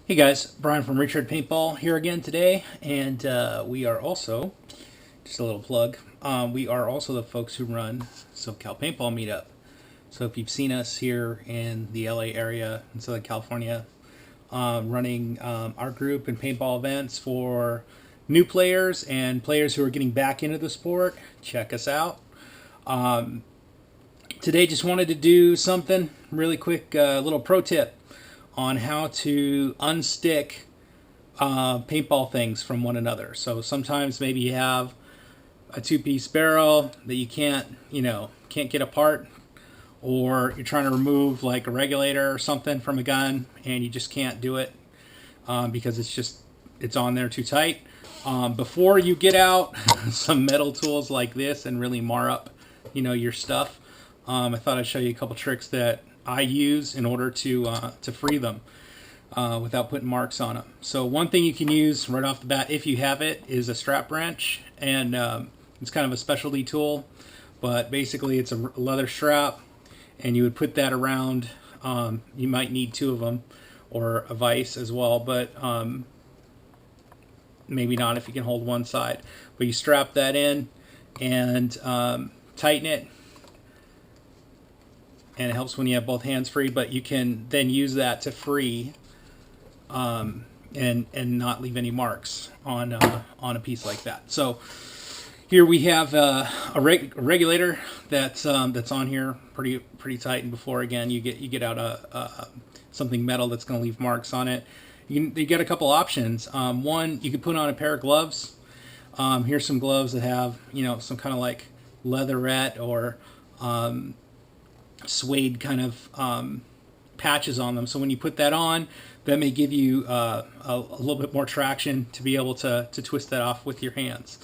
Hey guys, Brian from Richard Paintball here again today, and we are also, just a little plug, we are also the folks who run SoCal Paintball Meetup. So if you've seen us here in the LA area in Southern California, running our group and paintball events for new players and players who are getting back into the sport, check us out. Today just wanted to do something really quick, little pro tip on how to unstick paintball things from one another. So sometimes maybe you have a two-piece barrel that you can't get apart, or you're trying to remove like a regulator or something from a gun and you just can't do it because it's on there too tight. Before you get out some metal tools like this and really mar up your stuff, I thought I'd show you a couple tricks that I use in order to free them without putting marks on them. So one thing you can use right off the bat, if you have it, is a strap wrench, and it's kind of a specialty tool, but basically it's a leather strap, and you would put that around. You might need two of them, or a vise as well, but maybe not if you can hold one side. But you strap that in and tighten it. And it helps when you have both hands free, but you can then use that to free and not leave any marks on a piece like that. So here we have a regulator that's on here pretty tight, and before again you get out something metal that's going to leave marks on it. You get a couple options. One, you can put on a pair of gloves. Here's some gloves that have some kind of like leatherette or suede kind of patches on them. So when you put that on, that may give you a little bit more traction to be able to twist that off with your hands.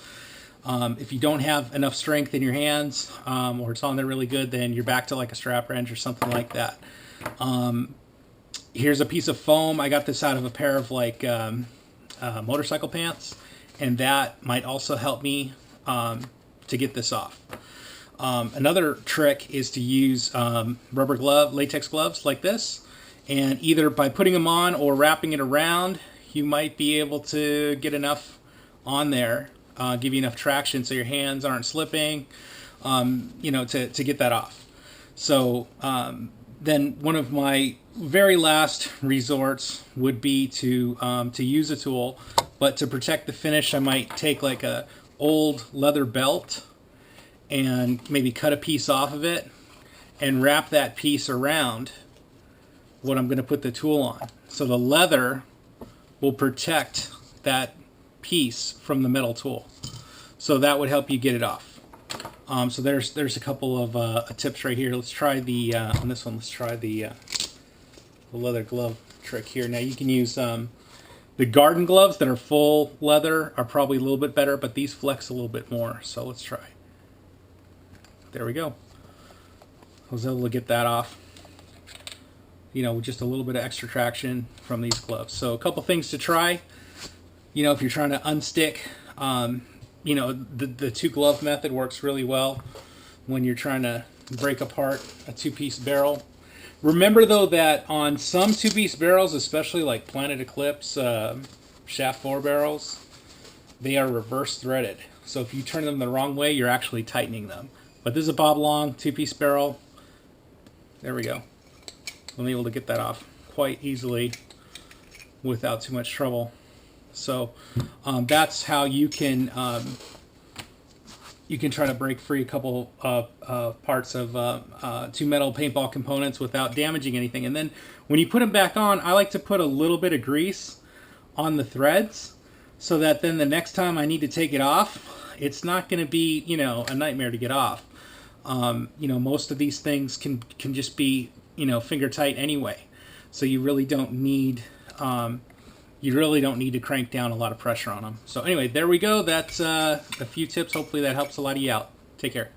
If you don't have enough strength in your hands, or it's on there really good, then you're back to like a strap wrench or something like that. Here's a piece of foam. I got this out of a pair of like motorcycle pants, and that might also help me to get this off. Another trick is to use latex gloves like this, and either by putting them on or wrapping it around, you might be able to get enough on there, give you enough traction so your hands aren't slipping, to get that off. So then one of my very last resorts would be to use a tool, but to protect the finish, I might take like a old leather belt and maybe cut a piece off of it and wrap that piece around what I'm going to put the tool on. So the leather will protect that piece from the metal tool. So that would help you get it off. So there's a couple of tips right here. Let's try the on this one. Let's try the leather glove trick here. Now you can use the garden gloves that are full leather are probably a little bit better, but these flex a little bit more. So let's try. There we go. I was able to get that off, with just a little bit of extra traction from these gloves. So a couple things to try. If you're trying to unstick, the two glove method works really well when you're trying to break apart a two-piece barrel. Remember though that on some two-piece barrels, especially like Planet Eclipse shaft 4 barrels, they are reverse threaded. So if you turn them the wrong way, you're actually tightening them. But this is a Bob Long two-piece barrel. There we go. I'm able to get that off quite easily without too much trouble. So that's how you can try to break free a couple parts of two metal paintball components without damaging anything. And then when you put them back on, I like to put a little bit of grease on the threads so that then the next time I need to take it off, it's not going to be a nightmare to get off. Most of these things can just be finger tight anyway, so you really don't need to crank down a lot of pressure on them. So anyway, there we go. That's a few tips. Hopefully that helps a lot of you out. Take care.